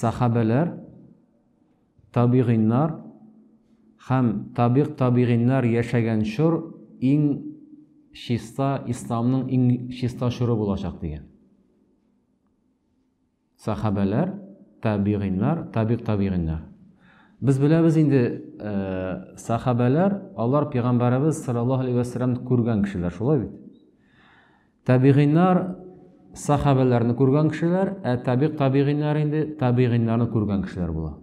sahabeler, tabiğinler hem tabiğinler yaşagan şur in şista İslam'ın in şista şuru bulacak diye. Sahabeler, tabiğinler. Biz bilemiz indi sahabeler, Allah Peygamberimiz sallallahu aleyhi ve sellem kurgan kişiler, şolay bit. Tabiğinler sahabelerini kurgan kişiler, tabiğinler indi tabiğinlerini kurgan kişiler bula.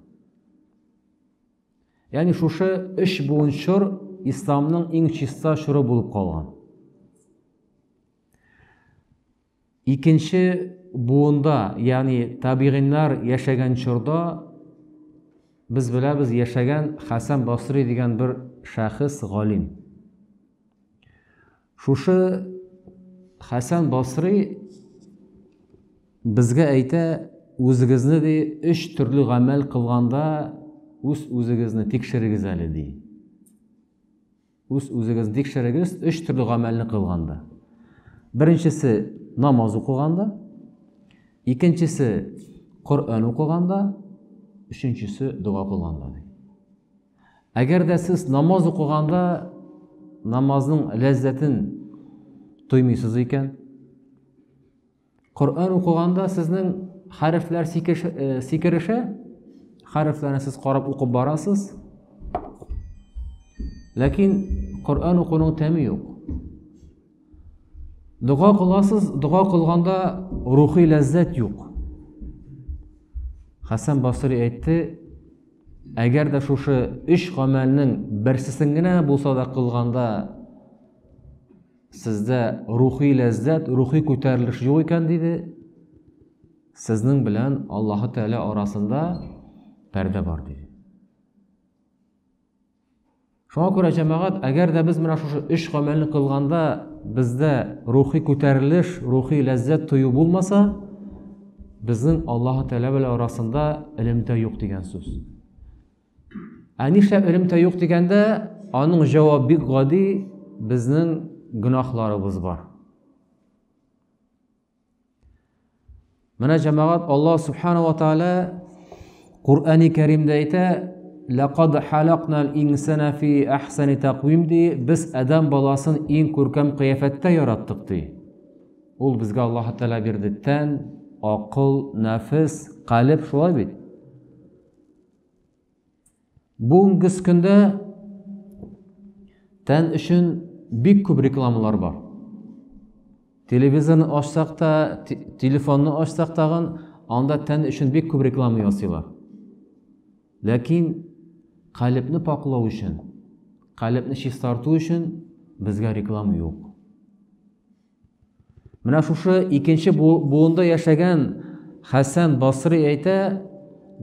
Yani şuşu iş boyunca İslam'ın en çista şuru bulup kalgan. İkinci buğunda, yani tabiğinler yaşagan çorda, biz bilemiz yaşagan Hasan Basri degan bir şahıs galim. Şuşu Hasan Basri bizga ayta, o'zingizni de 3 turli amal qilganda o'zingizni tekshirigiz ali deydi. O'zingizni tekshirigiz 3 turli amalni qilganda. Birinchisi namoz o'qiganda, ikkinchisi Qur'on o'qiganda, üçüncüsü dua qilganda. Agarda siz namoz o'qiganda namozning lazzatin tuymaysiz ekan, Qur'on o'qiganda sizning harflar sekirishi, harflarni siz qarab o'qib borasiz. Lekin Qur'on o'qishning ta'mi yo'q. Dua qilasiz, dua qilganda ruhiy lazzat yo'q. Hasan Basri aytdi, agarda şuşu ish amalning birsisingina bo'lsa da qilganda sizda ruhiy lazzat, ruhiy ko'tarilish yo'q ekan dedi, sizning bilan Alloh taolo orasida parda bor dedi. Shunga ko'ra jamoat, agarda biz mana shu ish amalni qilganda bizda ruhiy ko'tarilish, ruhiy lazzat tuyu bo'lmasa, bizning Alloh taolo bilan orasida ilmda yo'q degan so'z. Anisha ilmda yo'q deganda, onun javobi g'odi bizning gunohlarimiz bor. Mana jamoat, Alloh subhanahu va taolo Qur'oni Karimda ayta, laqad halaqnal insana fi ahsani taqvim de, biz adam balasini eng ko'rkam qiyofatda yaratdik de. Ul bizga Alloh taolo berdi tan, aql, nafs, qalb, shulay bit. Bugungi kunda tan uchun bek ko'p reklamalar bor. Televizorni ochsaq da, telefonni ochsaq tag'in, onda tan uchun bek ko'p reklama yozsalar. Lekin qalbni poklav uchun, qalbni shiftartu uchun bizga reklama yo'q. Mana shu ikkinchi buunda yaşagan Hasan Basri ayta,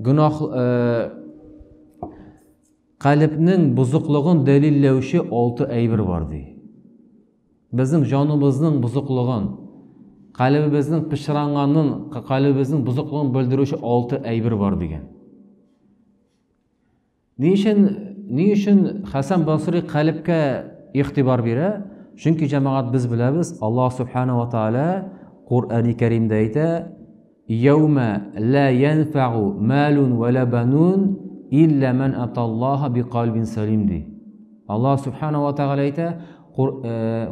gunoh qalbning buzuqlig'ini dalillovchi 6 aybir bor deydi. Bizning jonimizning buzuqlig'ini, qalbimizning pishranganini, qalbimizning buzuqlig'ini bildiruvchi 6 aybir bor degan. Ne uchun Hasan Basri qalbga e'tibor beradi? Chunki jamoat biz bilamiz, Alloh subhanahu va taolo Qur'oni Karimda ayta, "Yawma la yanfa'u malun va la banun illa man atalloha biqalbin salim" de. Alloh subhanahu va taolo ayta,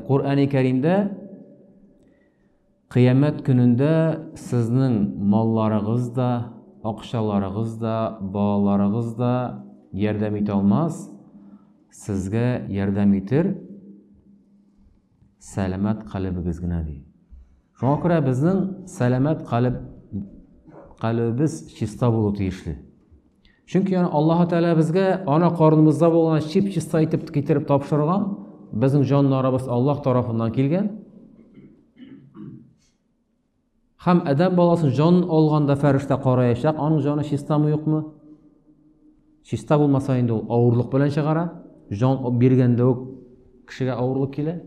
Qur'oni Karimda qiyomat kunida sizning mollaringizda, oqshalaringizda, bolalaringizda yordam eta olmas, sizga yordam etir salamat qalbingizgina deydi. Shunga ko'ra bizning salamat qalbimiz chista bo'lib tegishli. Chunki Alloh taolo bizga ona qornimizda bo'lgan chip-chista etib keltirib topshirgan, bizning jonlarimiz Alloh tomonidan kelgan. Ham adam bolasini jon olganda farishta qarayashaq, uning joni chistami yo'qmi? Chista bo'lmasa endi u og'irlik bilan chiqara, jon berganda u kishiga og'irlik keladi.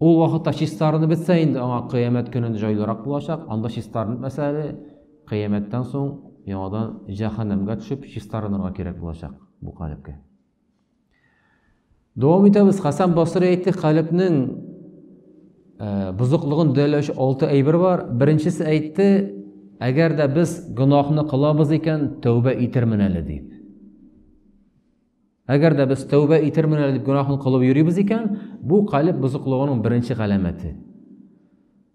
U vaqtda chistarini bitsa endi qiyomat kunida joylaroq bo'lacaq. Unda chistarini masala qiyomatdan so'ng yo'qdan jahannamga tushib chistarini kerak bo'lacaq bu qalbga. Davom etamiz. Hasan Basri aytdi, qalbning buzuqlig'ini daloshi 6 aybir bor. Birinchisi aytdi, Әгәр дә без гөнаһны кылабыз икән, тәүбә итермен әле дип. Әгәр дә без тәүбә итермен әле дип гөнаһны кылып йөрибез икән, бу калб бозыклыгының беренче галәмәте.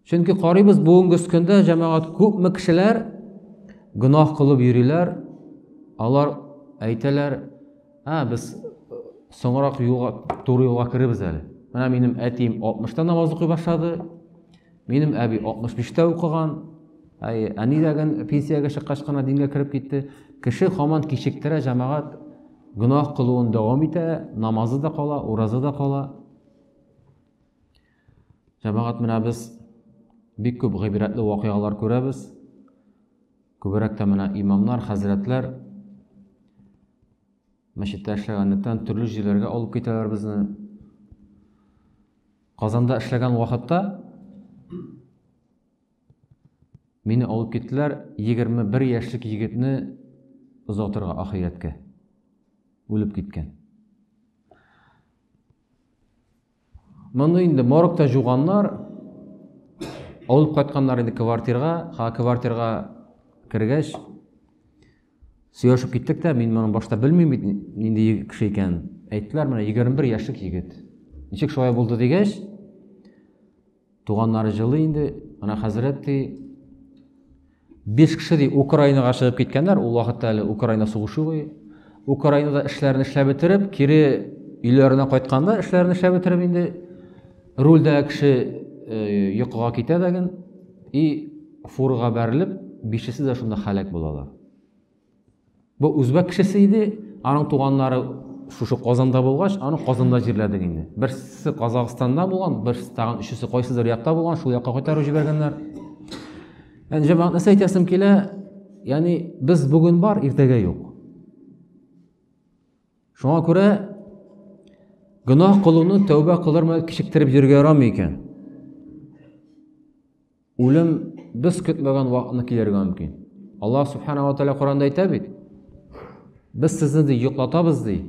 Чөнки карыйбыз бүгенге көндә җәмәгать күпме кешеләр гөнаһ кылып йөриләр, алар әйтәләр, без соңрак юлга, туры юлга керебез әле. Менә минем әтием 60-та намаз укый башлады, минем әби 65-тә укыган, әни дәгән пенсиягә чыккач кына дингә кереп китте. Кеше һаман кичектерә, җәмәгать гөнаһ кылуын дәвам итә, намазы да кала, уразы да кала. Җәмәгать менә без бик күп гыйбрәтле вакыйгалар күрәбез. Күбрәк тә менә имамнар, хәзрәтләр мәчеттә эшләгәнлектән төрле җирләргә алып китәләр безне. Казанда эшләгән вакытта мине алып киттеләр 21 яшьлек егетне озатырга ахирәткә. Үлеп киткән. Моны инде моргта жуганнар, алып кайтканнар инде квартирага кергәч, сөйләшеп киттек тә, мин моны башта белмим бит нинди кеше икән. Әйттеләр, менә 21 яшьлек егет. Ничек шулай булды дигәч, туганнары җылы инде, ана хәзрәт ди, 5 кеше ди Украинага чыгып киткәннәр, ул вакытта әле Украина сугышы буе. Украинада эшләрне эшләп бетереп, кире өйләренә кайтканда эшләрне эшләп бетереп инде рульдә кеше йокыга китә дигән, фурга бәрелеп, 5-се дә шунда халак булалар. Бу үзбәк кешесе иде, аның туганнары шушы Казанда булгач, аны Казанда җирләдек инде. Берсе Казакстанда булган, берсе тагын өчесе кайсыдыр якта булган, шул якка кайтарып җибәргәннәр. Yani cemaat nasıl aytasım kile, yani biz bugün var, irtege yok. Şuna göre günah kılını tövbe kılırma kişiktirip yürüyorum iken. Ölüm biz kütmegen vaktini kilerge mümkün. Allah subhanahu wa ta'ala Kur'an'da aytabit. Biz sizni de yoklatabız dey.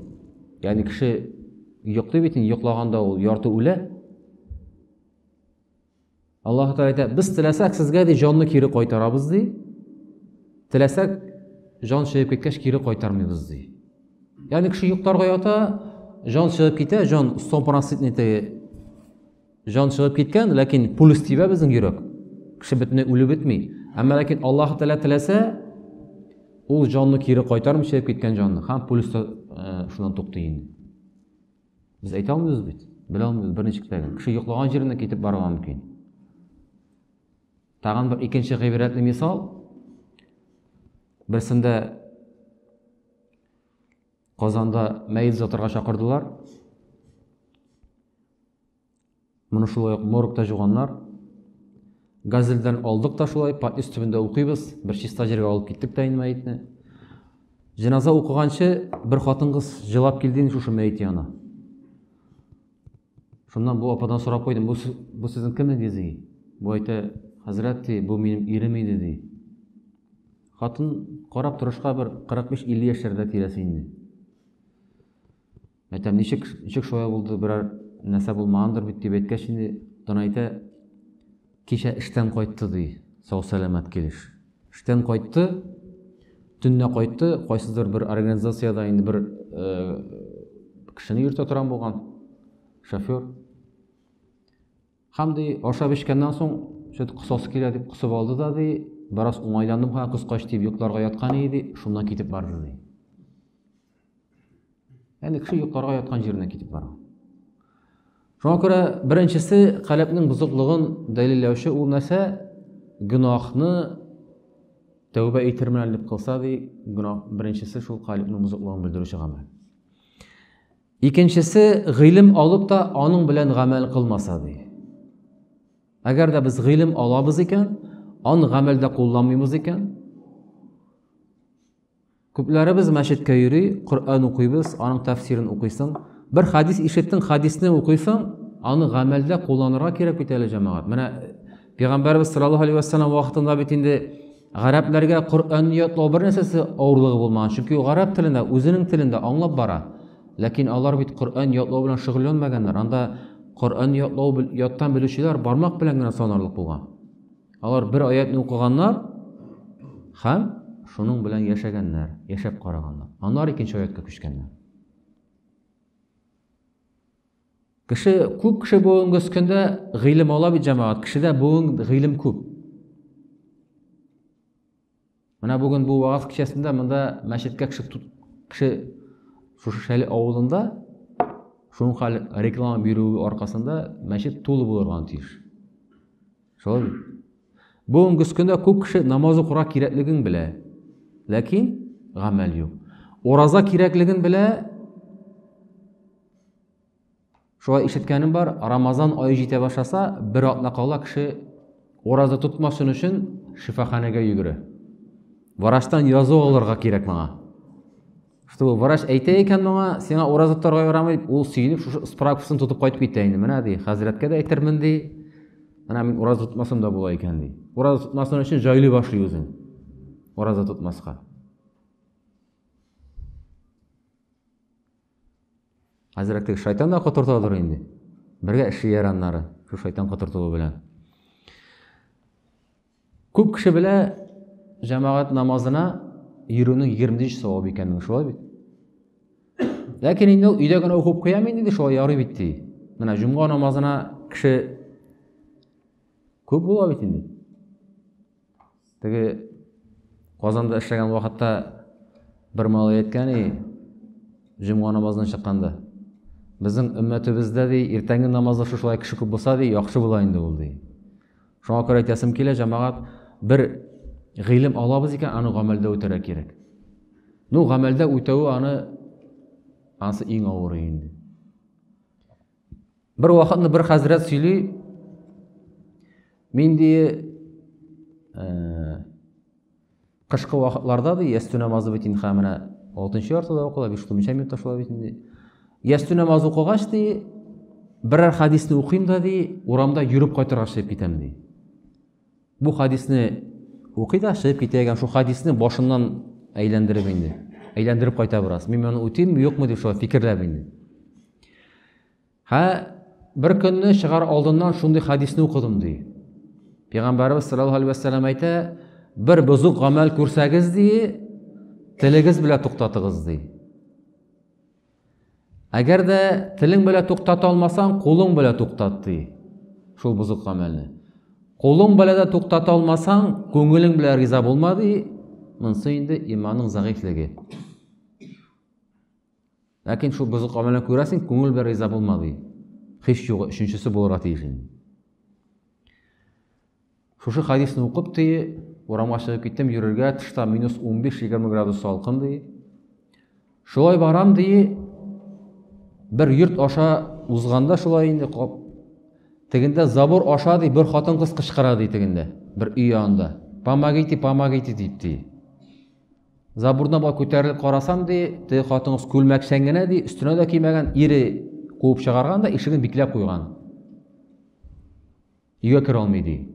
Yani kişi yoktu bitin, yoklaganda ol, yartı öle. Allah Teala aytadi, biz tilasak sizga de jonni kiri qaytaramiz dey. Tilasak jon shiqib ketgach kiri qaytarmaymiz dey. Yani kishi yuqtarga yota, jon shiqib ketadi, jon 100% jon shiqib ketgan, lekin pul istiba bizning yurak. Kishi bitni o'lib bitmay. Ammo lekin Alloh Teala tilasa, u jonni kiri qaytarmay shiqib ketgan jonni ham pul shundan to'xtaydi. Biz ayta olmaymiz bit. Bila olmaymiz bir nechta kishi yo'qlagan yeridan ketib borishi mumkin. Tağın bir ikinci g'ibratli misol. Birisinde Qozonda mayit zotirga chaqirdilar. Muni shulay morgda jug'anlar. Gazeldan oldik da shulay pat üstübünde o'qiymiz. Bir chista yerga olib ketdik tayin mayitni. Janoza o'qigancha bir xotin qiz jilab keldi shu mayit yana. Shundan bu opadan so'rab qo'ydim, bu sizning kimingiz? Bu ayta, Hazrat, bu benim erim edi dey. Xotin qarab turishga bir 45-50 yoshlarda terasi indi. Aytam, nechik shoya bo'ldi, biror narsa bo'lmagandir bit deb aytgach, endi dan ayta, kecha ishdan qaytdi dey. Sog' salomat kelish. Ishdan qaytdi, tunna qaytdi, qaysidir bir organizatsiyada endi bir kishini yurta turan bo'lgan shofyor. Hamdi oshab ishgandan so'ng şu qısosi keladi deb qisib oldi da dey, biroz o'ngaylandim, ha qiz qoch deb yo'qlarga yotgan edi, shundan ketib bordi dey. Yani kishi yo'qlarga yotgan yeridan ketib borgan. Shunga ko'ra birinchisi qalbning buzuqlig'ini dalillovchi u narsa gunohni tavba etirman deb qilsa dey, gunoh birinchisi shu qalbning buzuqlig'ini bildiruvchi amal. Ikkinchisi g'ilm olib da onun bilan amal qilmasa dey. Agar da biz g'ilm olamiz ekan, onu amalda qo'llanmaymiz ekan, ko'plarimiz masjidga yuri, Qur'on o'qiymiz, onun tafsirini o'qiysan, bir hadis eshitding, hadisni o'qiysan, onu amalda qo'llanirga kerak bitali jamoat. Mana Payg'ambarimiz sollallohu alayhi vasallam vaqtida bitindi g'arablarga Qur'onni yodlab bir narsasi og'irligi bo'lmagan, chunki u g'arab tilida, o'zining tilida anglab bora. Lekin ular bit Qur'on yodlab bilan shug'ullanmaganlar. Anda Qur'on yoddan biluvchilar barmoq bilan sanarlik bo'lgan. Ular bir oyatni o'qiganlar, һәм шуның белән яшәгәннәр, яшәп караганнар. Аннар икенче аятка күчкәннәр. Күп кеше бүгенге көндә гыйлем ала бит җәмәгать. Кешедә бүген гыйлем күп. Менә бүген бу вакыт кичәсендә монда мәчеткә кеше шушы шәле авылында шуның хәл реклама бирү аркасында мәчет тулы булырга тиеш. Шулай. Бүгенге көндә күп кеше намаз укырга кирәклеген белә, ләкин гамәл юк. Ураза кирәклеген белә. Шулай ишеткәнем бар, Рамазан ае җитә башласа, бер атна кала кеше ураза тотмасын өчен шифаханәгә йөгерә. Враштан язу алырга кирәк моңа. Что врач әйтә икән моңа, сиңа ураза тотарга ярамый, ул сөенеп шушы справкасын тотып кайтып китә инде. Менә ди, хәзрәткә дә әйтермен ди. Менә мин ураза тотмасам да була икән ди. Ураза тотмасын өчен җайлый башлый үзен. Ураза тотмаска. Хәзрәттә шайтан да котыртадыр инде. Бергә эшли яраннары, шу шайтан котыртуы белән. Күп кеше белә җәмәгать намазына йөрүнең 20-нче савабы икәнен, шулай бит. Ләкин инде ул өйдә генә укып куям инде, шулай ярый бит ди. Менә җомга намазына кеше күп була бит инде. Теге Казанда эшләгән вакытта бер малай әйткән, җомга намазына чыкканда. Безнең өммәтебездә ди, иртәнге намазда шулай кеше күп булса ди, яхшы була инде ул ди. Шуңа күрә әйтәсем килә, җәмәгать бер гыйлем алабыз икән, аны гамәлдә үтәргә кирәк. Ну, гамәлдә үтәүе анысы иң авыры инде. Бер вакытны бер хәзрәт сөйли, мин ди кышкы вакытларда ди, ястү намазы бит инде менә 6-нчы яртыда укыла, 5-10 минутта шулай бит инде. Ястү намазы укыгач ди, берәр хадисне укыйм да ди, урамда йөреп кайтырга чыгып китәм ди. Бу хадисне укый да чыгып китәгән, шу хадисне башыннан әйләндереп инде. Әйләндереп кайта бераз. Мин моны үтим, юкмы дип шулай фикерләп инде. Бер көнне чыгар алдыннан шундый хадисне укыдым ди. Пәйгамбәрбез саллаллаһу алейхи ва саллям әйтә, бер бозык гамәл күрсәгез ди, телегез белән туктатыгыз ди. Әгәр дә телең белән туктата алмасаң, кулың белән туктат ди. Шул бозык гамәлне. Кулың белән дә туктата алмасаң, күңелең белән риза булма ди. Монсы инде иманның зәгыйфлеге. Ләкин шул бозык гамәлне күрәсең, күңел белән риза булма ди. Һич юк, өченчесе булырга тиеш инде. Шушы хадисны укып ди, урамга чыгып киттем, йөрергә, тышта -15-20 градус салкын ди. Шулай барам ди, бер йорт аша узганда шулай инде кап. Тегендә забор аша ди, бер хатын кыз кычкыра ди тегендә, бер өй янында. Помогите дип ди. Забурдан ба күтәрелеп карасам ди, теге хатын кыз күлмәкчән генә ди, өстенә дә кимәгән, ире куып чыгарган да, ишеген бикләп куйган. Өйгә керә алмый ди.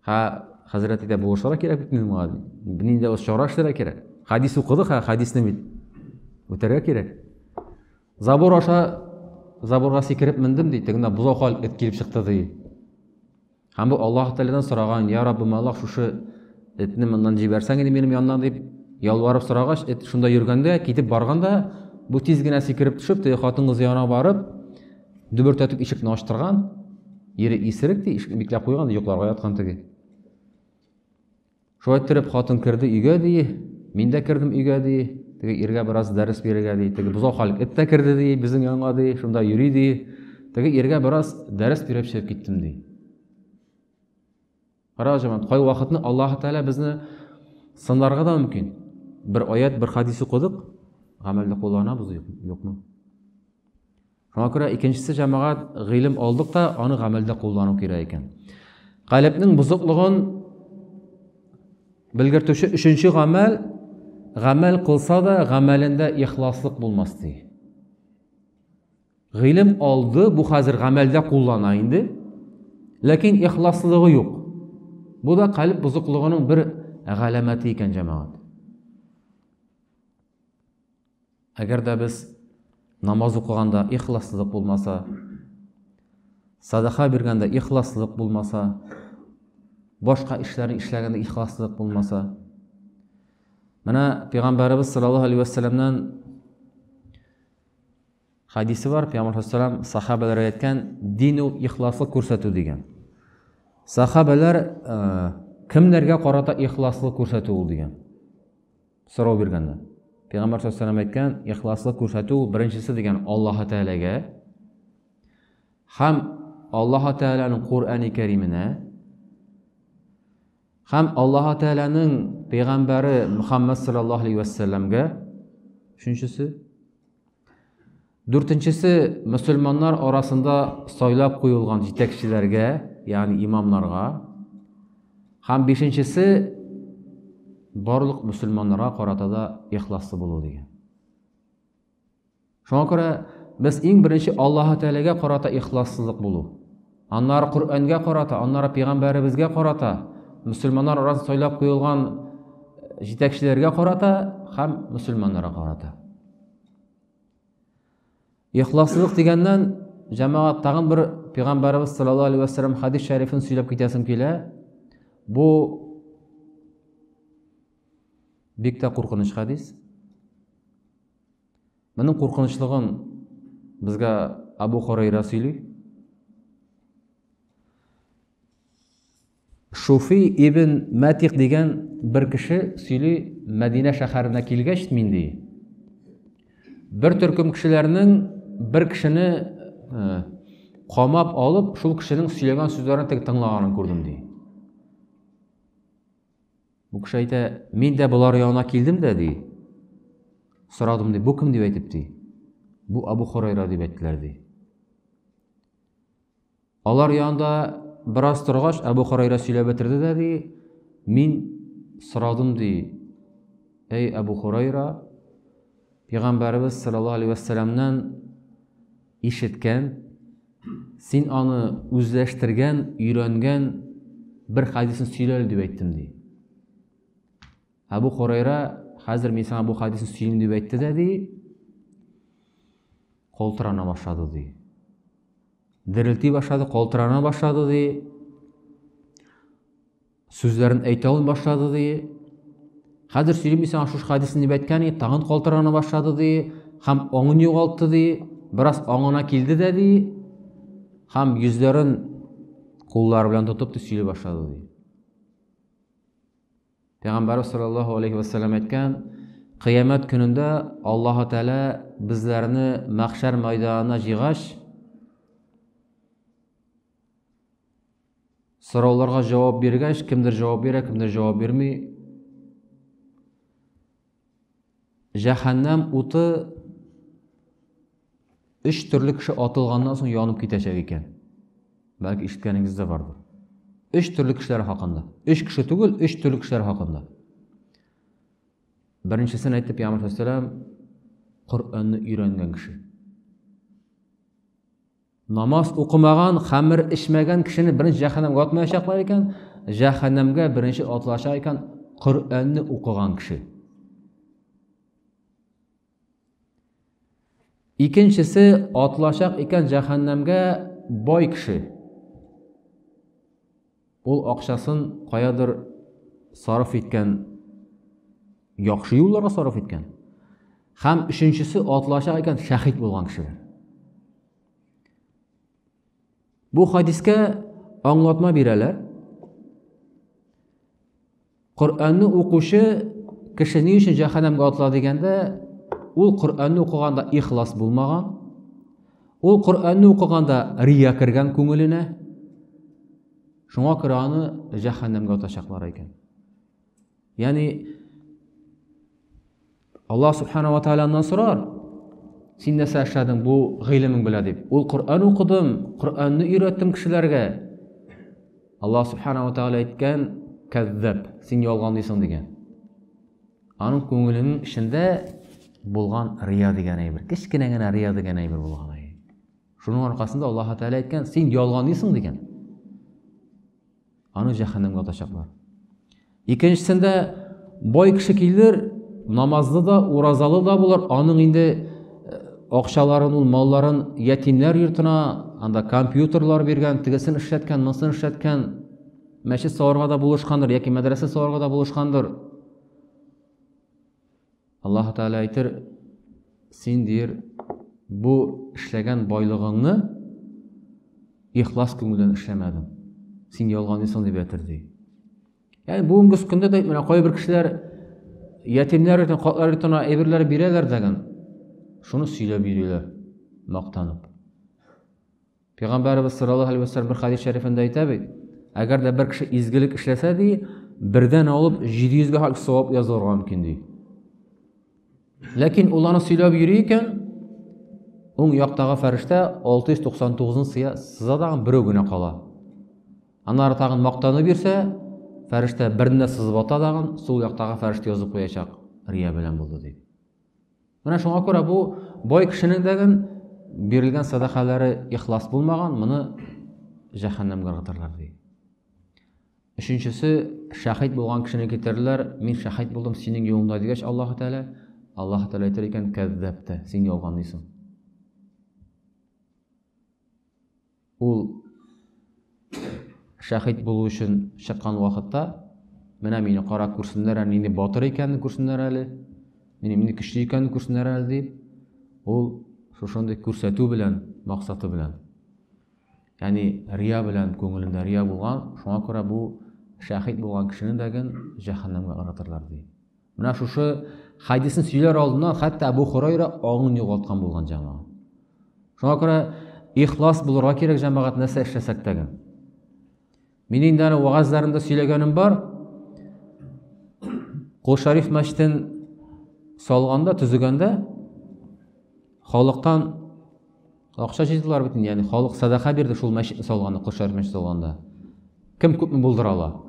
Хәзрәт әйтә, бу эшләр кирәк бит миңа. Нинди ул чарашырга кирәк. Хадис укыдык, хадисны бит үтәргә кирәк. Забор аша заборга сикереп мендем ди, тегендә бузау хал эт килеп чыкты ди. Һәм бу Аллаһ Тәгаләдән сораган, я Раббым Аллаһ, шушы этне моннан җибәрсәң инде минем янымнан дип ялварып сорагач, эт шунда йөргәндә, китеп барганда, бу тиз генә сикереп төшеп, теге хатын-кыз янына барып, дөбөртәтеп ишекне ачтырган. Ире исерек ди, ишекне бикләп куйган ди, йокларга яткан теге. Шулай итеп хатын керде өйгә ди, мин дә кердем өйгә ди. Теге иргә бераз дәрес бирергә ди, теге бузау халык эт тә керде ди, безнең янга ди, шунда йөри ди. Теге иргә бераз дәрес биреп чыгып киттем ди. Караҗаман, кай вакытны Аллаһ Тәгалә безне сынарга да мөмкин. Бер аят, бер хадис укыдык, гамәлдә кулланабыз юкмы? Шуңа күрә икенчесе җәмәгать гыйлем алдык та, аны гамәлдә куллану кирәк икән. Калбның бузыклыгын белгертүче өченче гамәл кылса да, гамәлендә ихласлык булмас ди. Гыйлем алды, бу хәзер гамәлдә куллана инде, ләкин ихласлыгы юк. Бу да калб бузыклыгының бер галәмәте икән җәмәгать. Әгәр дә без намаз укыганда ихласлык булмаса, садака биргәндә ихласлык булмаса, boshqa ishlarni ishlaganda ixloslik bo'lmasa. Mana Payg'ambarimiz sollallohu alayhi vasallamdan hadisi var. Peygamber sallam sahabelerge aytgan dinu ixloslik ko'rsatuv degan. Sahabeler kimlarga qarata ixloslik ko'rsatuv degan so'rov berganda. Peygamber sallam aytgan ixloslik ko'rsatuv birinchisi degan Alloh taolaga, ham Alloh taolaning Qur'oni Karimine, ham Alloh taolaning payg'ambari Muhammad sallallohu alayhi vasallamga, uchinchisi, dörtünçisi Müslümanlar arasında saylab qo'yilgan yetakchilarga, ya'ni imomlarga, ham beshinchisi barliq musulmonlarga qarata da ixlosli bo'lu degan. Shunga ko'ra biz eng birinchi Alloh taolaga qarata ixloslilik bo'lu. Anlar Qur'onga qarata, anlar payg'ambarimizga qarata, musulmonlar orasida saylab qo'yilgan yetakchilarga qarata, ham musulmonlarga qarata. İxloslik degandan jamoat tag'in bir payg'ambarimiz sollallohu alayhi vasallam hadis sharifini so'ylab ketasim kela. Bu bekta qo'rqinch hadis. Mening qo'rqinchligim bizga Abu Hurayra so'yli. Shufi ibn Matiq degan bir kishi so'yli Madina shaharına kelgach mindi. Bir turkum kishilarning bir kishini qamab olib, shul kishining söylegan so'zlarini tinglaganini ko'rdim deydi. Bu kishi ayta, men de bular yonuna keldim de deydi. So'radim deydi, bu kim deb aytibdi? Bu Abu Hurayra deb aytdilar deydi. Ular yonida biroz turg'ach Abu Hurayra so'ylab o'tirdi de deydi. Men so'radim deydi. Ey Abu Hurayra, Peygamberimiz sallallohu alayhi vasallamdan işitken, sen onu o'zlashtirgan, uyrengen bir hadisini söyle deb aytdim deydi. Abu Hurayra, hazır men sana bu hadisini söyleyeyim deb aytdi de deydi. Qo'ltirana boshladi deydi. Dirilti boshladi, qo'ltirana boshladi deydi. So'zlarini ayta olmay boshladi deydi. Hazır söyleyeyim sana şu hadisini deb aytgan, tag'in qo'ltirana boshladi deydi. Ham o'ngini yo'qoltdi deydi. Biraz ağına kildi dedi, ham yüzlerin kolları bilen tutup da söyle başladı dedi. Peygamber sallallahu aleyhi ve sellem etken, kıyamet gününde Allah-u Teala bizlerini mahşer meydanına yığaş, sorularga cevap bergeç, kimdir cevap verir, kimdir cevap vermey, cehennem utu 3 türlü kişi atılgandan sonra yanıp gidecek ekan. Belki işitkeningizde vardır. 3 türlü kişiler hakkında. 3 kişi tugul, 3 türlü kişiler hakkında. Birincisini aytdı Peygamber sallam, Qur'onni öğrengen kişi. Namaz okumagan, xamir içmegen kişini birinci cehennemge atmayacaklar ekan, cehennemge birinci atılacak ekan Qur'onni okugan kişi. İkincisi atılacak iken cehennemge boy kişi. Ol akşasın qayadır sarf etken, yaxşı yollara sarf etken. Hem üçüncüsü atılacak iken şahit bo'lgan kişiler. Bu hadiske anlatma bireler. Qur'onni o'qishi kişi için cehennemge atıladi deganda, ol Qur'onni o'qiganda ixlos bo'lmagan, ol Qur'onni o'qiganda riya kirgan ko'ngiline, shunga ko'ra uni jahannamga otashaqlar ekan. Ya'ni Allah subhanahu va taolodan so'rar, sen nasa ashading bu g'ilming bilan deb. Ol Qur'on o'qidim, Qur'onni o'rgatdim kishilarga. Allah subhanahu va taolo aytgan, kazzab, sen yolg'onlaysan degan. Onun ko'nglining ichida bo'lgan riya degan bir, kichkinagina riya degan bir bo'lgan. Shuning orqasida Alloh taolo aytgan, sen yolg'onlaysan degan. Onu jahannamga otashaqlar. İkincisinde boy kishi keldir, namazlı da, urazalı da bular. Onun indi akşaların, malların yetimler yurtuna, anda kompüterlar bergen, tigisini işletken, nasıl işletken, мәчет салырга да булышкандыр, яки мәдрәсә салырга да булышкандыр. Аллаһ Тәгалә әйтер, син дир бу эшләгән байлыгыңны ихлас күңелдән эшләмәдең. Син ялганлыйсың дип әйтер ди. Yani бүгенге көндә дә менә кайбер кешеләр ятимнәр өчен, картлар өчен әйберләр бирәләр дигән. Шуны сөйләп йөриләр, мактанып. Пәйгамбәрбез саллаллаһу алейһи ва саллям бер хадис шәрифендә әйтә бит, әгәр дә бер кеше изгелек эшләсә ди, бердән алып 700 га савап язылырга мөмкин ди. Ләкин ул аны сөйләп йөри икән, уң яктагы фәрештә 699 сызадаган берәү генә кала. Аннары тагын мактанып бирсә, фәрештә берне сызып атадаган, сул яктагы фәрештә язып куячак, рия белән булды ди. Менә шуңа күрә бу бай кешенең дәген бирелгән садакалары ихлас булмаган, моны җәһәннәмгә ыргытырлар ди. Өченчесе, шәһид булган кешене китерләр, мин шәһид булдым синең юлыңда дигәч, Аллаһ Тәгалә әйтер икән, кәззәбтә, син ялганлыйсың. Ул шәһид булу өчен чыккан вакытта, менә мине карап күрсеннәр, нинди батыр икәнне күрсеннәр әле, мине көчле икәнне күрсеннәр әле дип, ул шушындый күрсәтү белән, максаты белән. Ягъни рия белән, күңелендә рия булган, шуңа күрә бу шәһид булган кешенең дәген җәһәннәмгә ыргытырлар ди. Менә шушы хадисен сөйләр алдыннан хәтта Абу Хурайра аңын югалткан булган җәмәгать. Шуңа күрә ихлас булырга кирәк җәмәгать нәрсә эшләсәк тәген. Минең дә вагазларымда сөйләгәнем бар. Кул Шариф мәчетен салганда, төзегәндә халыктан акча җыйдылар бит, ягъни халык садака бирде шул мәчетне салганда, Кул Шариф мәчете салганда. Кем күпме булдыра ала?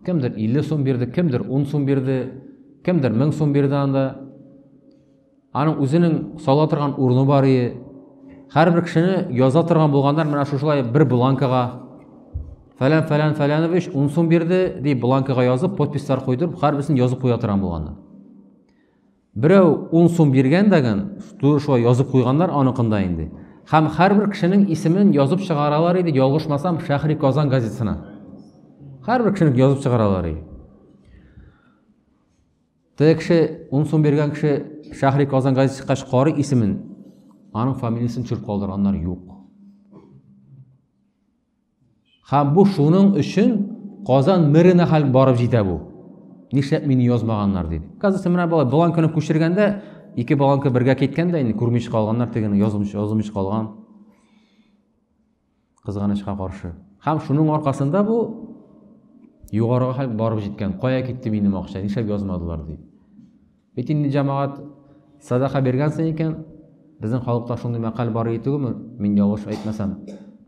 Кемдер 50 сум бирде, кемдер 10 сум бирде, кемдер 1000 сум бирде анда. Аның үзенең сала торган урыны бар иде. Һәрбер кешене яза торган булгандар менә шушылай бер бланкага Фәләнович 10 сум бирде дип бланкага язып, подпистар куйдырып, һәрберсен язып куя торган булгандар. Берәү 10 сум биргән дигән, шулай язып куйганнар аныкында инде. Һәм һәрбер кешенең исемен язып чыгаралар иде, ялгышмасам, Шәһри Казан газетасына. Һәрбер кешенең язып чыгаралар иде. Кеше 10 сум биргән кеше Шәһри Казан газетасына карый исемен, аның фамилиясын чүреп калдырганнар юк. Һәм бу шуның өчен Казан мэренә хәл барып җитә бу. Нишләп мине язмаганнар дип. Газета менә бала бланканы күчергәндә, ике бланка бергә киткәндә, инде күрмиш калганнар, тегене язмыш калган. Кызганычка каршы. Һәм шуның аркасында бу югарыга хәл барып җиткән. Кая китте минем акча? Нишләп язмадылар дип. Бит инде җәмәгать садака биргәнсен икән, безнең халыкта шундый мәкаль бар иде түгелме? Мин ялгыш әйтмәсәм.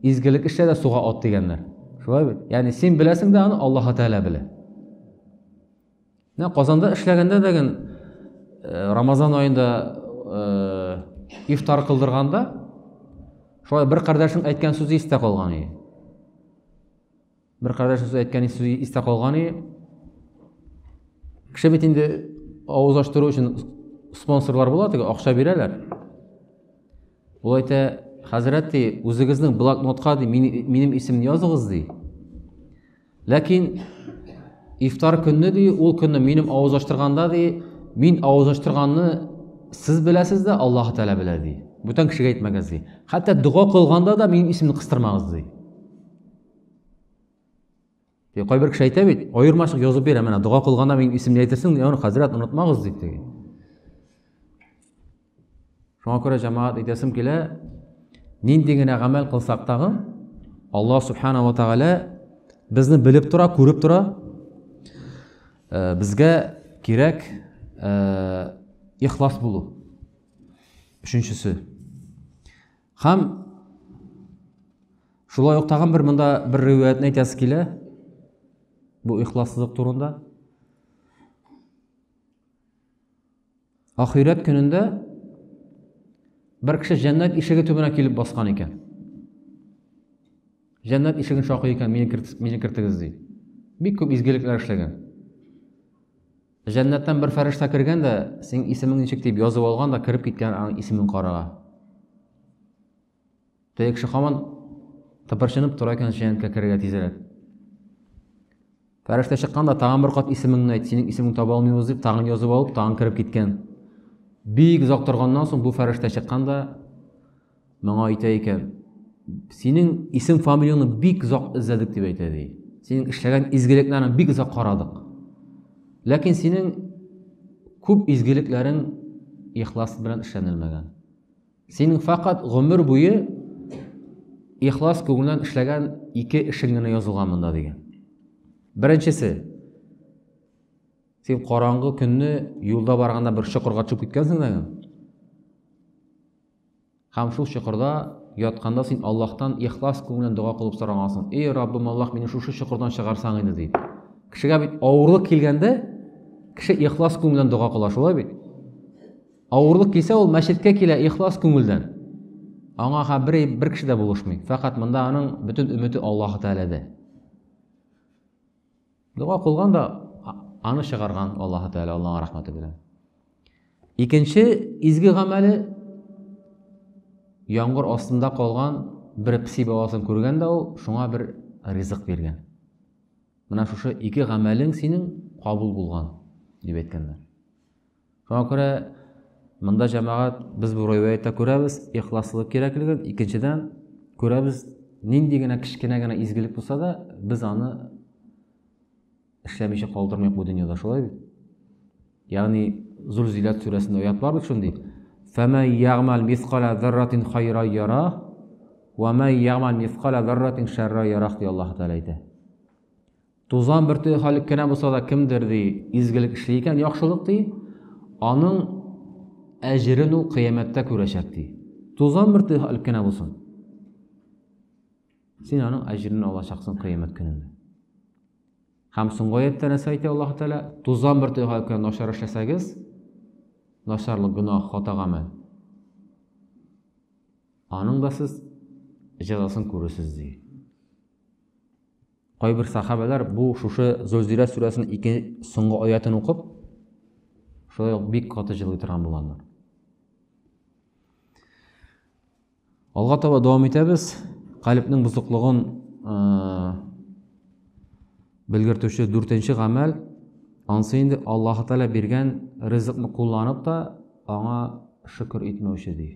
Изгелек эшлә дә суга ат дигәннәр. Шулай бит. Ягъни син беләсең дә аны Аллаһ Тәгалә белә. Казанда эшләгәндә дигән Рамазан аенда ифтар кылдырганда, шулай бер кардәшем әйткән сүзе истә калган иде. Бер кардәшем әйткән сүзе истә калган иде. Кеше бит инде авыз ачтыру өчен спонсорлар була, теге акча бирәләр. Ул әйтә, хәзрәт ди, үзегезнең блокнотка ди, минем исемне языгыз ди. Ләкин ифтар көнне ди, ул көнне минем авыз ачтырганда ди, мин авыз ачтырганны сез беләсез дә, Аллаһ Тәгалә белә ди. Бүтән кешегә әйтмәгез ди. Хәтта дуга кылганда да минем исемне кыстырмагыз ди. Кайбер кеше әйтә бит, аермачык язып бирә, менә дуга кылганда минем исемне әйтерсең, аны хәзрәт онытмагыз дип теге. Шуңа күрә җәмәгать әйтәсем килә, нинди генә гамәл кылсак тагы, Аллаһ Субхана ва Тәгалә безне белеп тора, күреп тора. Безгә кирәк ихлас булу. Өченчесе. Һәм шулай ук тагын бер монда бер риваятны әйтәсе килә. Бу ихлассызлык турында. Ахират көнендә бер кеше җәннәт ишеге төбенә килеп баскан икән. Җәннәт ишеген шакый икән, мине кертегез ди. Бик күп изгелекләр эшләгән. Җәннәттән бер фәрештә кергән дә, син исемең ничек дип язып алган да, кирип киткән аның исемен карага. Теге кеше һаман тыпырчынып тора икән җәннәткә керергә тизрәк. Фәрештә чыкканда тагын бер кат исемеңне әйт, синең исемеңне таба алмыйбыз дип, тагын язып алып, тагын кирип киткән. Бик озак торганнан соң бу фәрештә чыкканда моңа әйтә икән: "Синең исем фамилияңны бик озак эзләдек" дип әйтә ди. Синең эшләгән изгелекләрне бик озак карадык. Ләкин синең күп изгелекләрең ихлас белән эшләнелмәгән. Синең фақат гомер буе ихлас күңелдән эшләгән ике эшең генә язылган монда дигән. Беренчесе, син караңгы көнне юлда барганда бер чокырга төшеп киткәнсең дигән. Һәм шул чокырда ятканда син Аллаһтан ихлас күңелдән дуа кылып сорагансың: "Эй Раббым Аллаһ, мине шушы чокырдан чыгарсаң иде" дип. Кешегә бит авырлык килгәндә, кеше ихлас күңелдән дуа кыла, шулай бит. Авырлык килсә, ул мәчеткә килә ихлас күңелдән. Аңа бер кеше дә булышмый. Фақат монда аның бөтен өмете Аллаһ Тәгаләдә. Дуа кылганда аны чыгарган Аллаһ Тәгалә, Аллаһның рәхмәте белән. Икенче изге гамәле, яңгыр астында калган бер пси баласын күргәндә, ул шуңа бер ризык биргән. Менә шушы ике гамәлең синең кабул булган дип әйткәннәр. Шуңа күрә монда җәмәгать без бу риваятта күрәбез ихласлык кирәклеген, икенчедән күрәбез нинди генә кичкенә генә изгелек булса да, без аны эшләмичә калдырмыйк бу дөньяда, шулай бит. Ягъни Зулзилат сүрәсендә аят бар бит шундый: "Фәмән яъмал мисқала зарратин хайран ярах, ва ман яъмал мисқала зарратин шарран ярах" ди Аллаһ Тәгалә әйтә. Тузан бер халык кенә булса да кемдер ди изгелек эшли икән, яхшылык ди, аның әҗерен ул кыямәттә күрәчәк ди. Тузан бер халык кенә булсын, син аның әҗерен алачаксың кыямәт көнендә. Һәм соңгы аятта нәрсә әйтә Аллаһ Тәгалә? Тузан бер халык кенә начар эшләсәгез, начарлык гөнаһ, хата гамәл, аның да сез җәзасын күрәсез ди. Кайбер сахабалар бу шушы Зулзилат сүрәсенең ике соңгы аятын укып, шулай ук бик каты җырлый торган булганнар. Алга таба дәвам итәбез. Калбның бузыклыгын белгертүче 4нче гамәл, ансы инде Аллаһ Тәгалә биргән ризыкны кулланып та аңа шөкер итмәүче ди.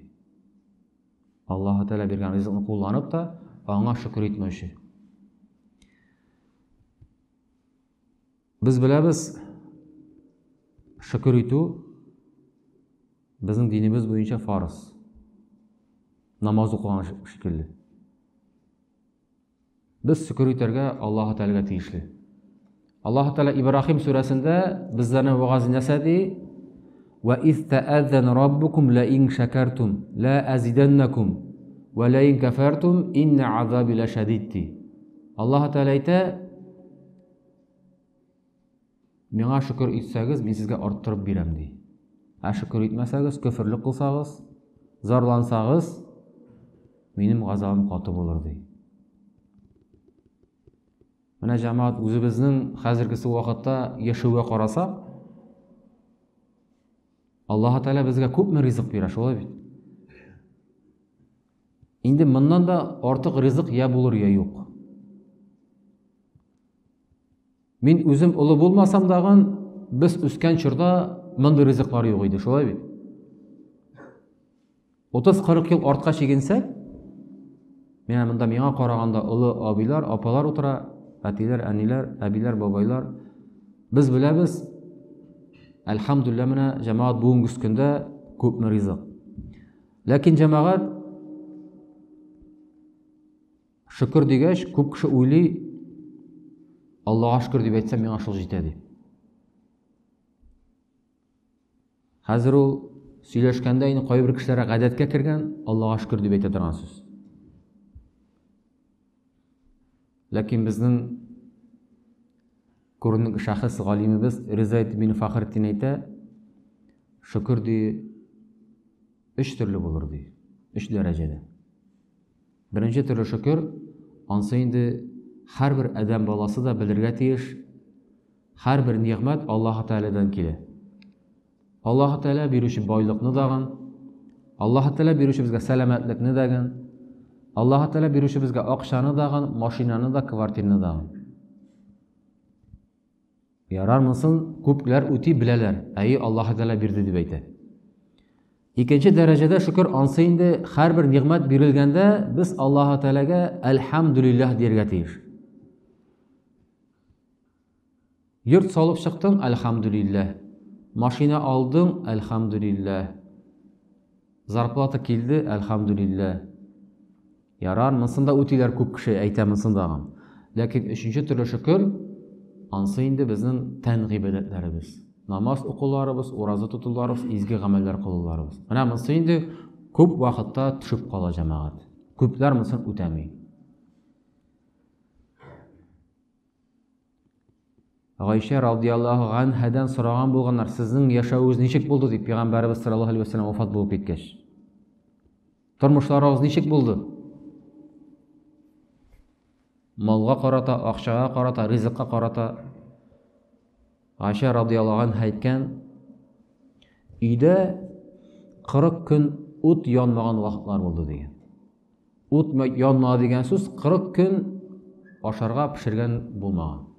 Аллаһ Тәгалә биргән ризыкны кулланып та аңа шөкер итмәүче. Без беләбез, шөкер итү безнең динебез буенча фарыз. Намаз укыган шикелле. Без шөкер итәргә Аллаһ Тәгаләгә тиешле. Аллаһ Тәгалә Ибрахим сүрәсендә безләрне вагаз итә: "Ва из тә'әззәна раббукум ла ин шакартум ла азиданнакум ва ла ин кафартум инна азаби лашадид." Аллаһ Тәгалә әйтә: "Миңа шөкер итсәгез, мин сезгә арттырып бирәм" ди. Ә шөкер итмәсәгез, көфрлек кылсагыз, зарлансагыз, минем газабым каты булыр ди. Менә җәмәгать үзебезнең хәзергесе вакытта яшәүгә карасак, Аллаһ Тәгалә безгә күпме ризык бирә, шулай бит. Инде моннан да артык ризык я булыр, я юк. Мин үзем улы булмасам дагы, без үскән чорда мондый ризыклар юк иде, шулай бит. 30-40 ел артка чигенсәк, менә монда миңа караганда улы абыйлар, апалар утыра, әтиләр, әниләр, әбиләр, бабайлар. Без беләбез, әлхәмдүлилләh, менә җәмәгать бүгенге көндә күпме ризык. Ләкин җәмәгать шөкер дигәч, күп кеше уйлый, Аллаһка шөкер дип әйтсәм, миңа шул җитә ди. Хәзер ул сөйләшкәндә инде кайбер кешеләр гадәткә кергән, Аллаһка шөкер дип әйтә торган сүз. Ләкин безнең күренекле шәхес галимебез Ризаит бин Фахретдин әйтә, шөкер ди 3 төрле булыр ди, 3 дәрәҗәдә. Беренче төрле шөкер, ансы инде һәрбер адәм баласы да белергә тиеш, һәрбер нигъмәт Аллаһ Тәгаләдән килә. Аллаһ Тәгалә бирүче байлыкны даган, Аллаһ Тәгалә бирүче безгә сәламәтлекне даган, Аллаһ Тәгалә бирүче безгә акчаны даган, машинаны да, квартираны даган. Ярармысың, күпләр үти беләләр. Әйе, Аллаһ Тәгалә бирде дип әйтә. Икенче дәрәҗәдә шөкер ансы инде һәрбер ниғмәт бирелгәндә без Аллаһ Тәгаләгә әлхәмдүлиллаһ дияргә тиеш. Йорт салып чыктың, әлхәмдүлиллаһ. Машина алдың, әлхәмдүлиллаһ. Зарплата килде, әлхәмдүлиллаһ. Ярар, мынсында үтиләр күп кеше әйтә мынсындагы. Ләкин өченче төрле шөкер ансы инде безнең тән гыйбадәтләребез. Намаз укуларыбыз, ураза тотуларыбыз, изге гамәлләр кылуларыбыз. Менә монсы инде күп вакытта төшүп кала җәмәгать. Күпләр монысын үтәми. Гайша радиллаһу анһадан сораган булганнар, сезнең яшәвегез ничек булды дип, Пәйгамбәрбез саллаллаһу алейһи ва саллям вафат булып киткәч. Тормышларыгыз ничек булды? Малга карата, акчага карата, ризыкка карата. Айша радиллаһу анһа әйткән, өйдә 40 көн ут янмаган вакытлар булды дигән. Ут янмады дигән сүз 40 көн ашарга пешергән булмаган.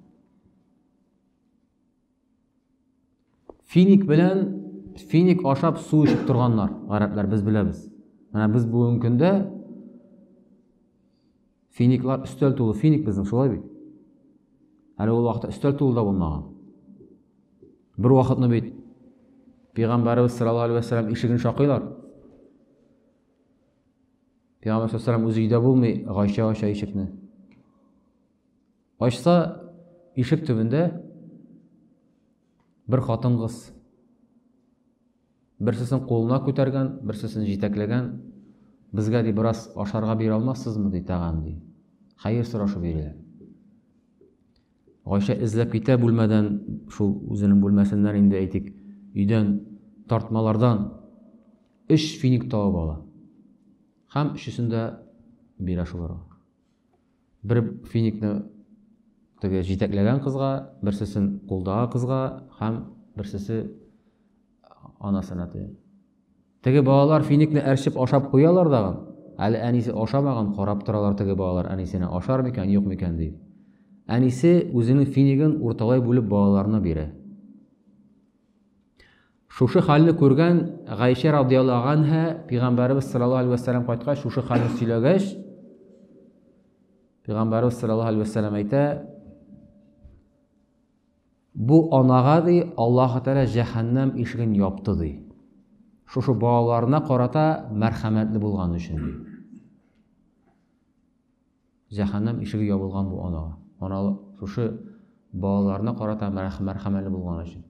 Финик ашап су ичеп торганнар, гарәпләр без беләбез. Менә без бүгенге көндә финиклар өстәл тулы, финик безнең шулай бит. Әле ул вакытта өстәл тулы да булмаган. Bir вакытны бит Пәйгамбәрбез саллаллаһу алейһи ва саллям ишеген шакыйлар. Пәйгамбер саллаллаһу алейһи ва саллям үзе өйдә булмый, Гайша аша ишекне. Ачса, ишек төбендә bir хатын-кыз. Берсесен кулына күтәргән, берсесен җитәкләгән. Безгә ди бераз ашарга бирә алмассызмы ди тагын ди. Хәер сорашу бирәләр. Гайша эзләп китә бүлмәдән, шул үзенең бүлмәсеннән инде әйтик, өйдән тартмалардан 3 финик табып ала. Һәм өчесен дә бирә шуларга. Бер финикны теге җитәкләгән кызга, берсесен кулдагы кызга һәм берсесе анасына тия. Теге балалар финикне әрчеп ашап куялар дагы. Әле әнисе ашамаган, карап торалар теге балалар әнисенә ашар микән, юк микән дип. Әнисе үзенең финиген урталай бүлеп балаларына бирә. Шушы хәлне күргән Гайша радиллаһу анһа Пәйгамбәрбез саллаллаһу алейһи ва саллям кайткач, шушы хәлне сөйләгәч, Пәйгамбәрбез саллаллаһу алейһи ва саллям әйтә, бу анага ди Аллаһ Тәгалә җәһәннәм ишеген япты ди. Шушы балаларына карата мәрхәмәтле булган өчен ди. Җәһәннәм ишеге ябылган бу анага. Ана шушы балаларына карата мәрхәмәтле булган өчен.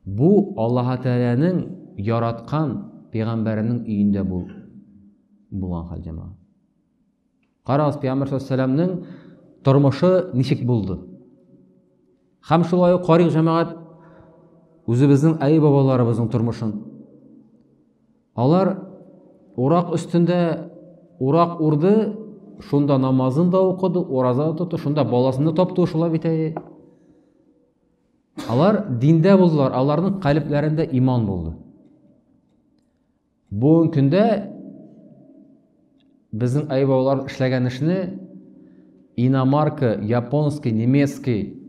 Бу Аллаһ Тәгаләнең яраткан пәйгамбәренең өендә булган хәл җәмәгать. Карагыз, Пәйгамбер саллаллаһу алейһи ва саллямның тормышы ничек булды? Һәм шулай ук карыйк җәмәгать үзебезнең әй бабаларыбызның тормышын. Алар урак өстендә урак урды, шунда намазын да укыды, ураза тотты, шунда баласын тапты, шулай бит әйе. Алар диндә булдылар, аларның калебләрендә иман булды. Бүгенге көндә безнең әй бабалар эшләгән эшне иномарка, японский, немецкий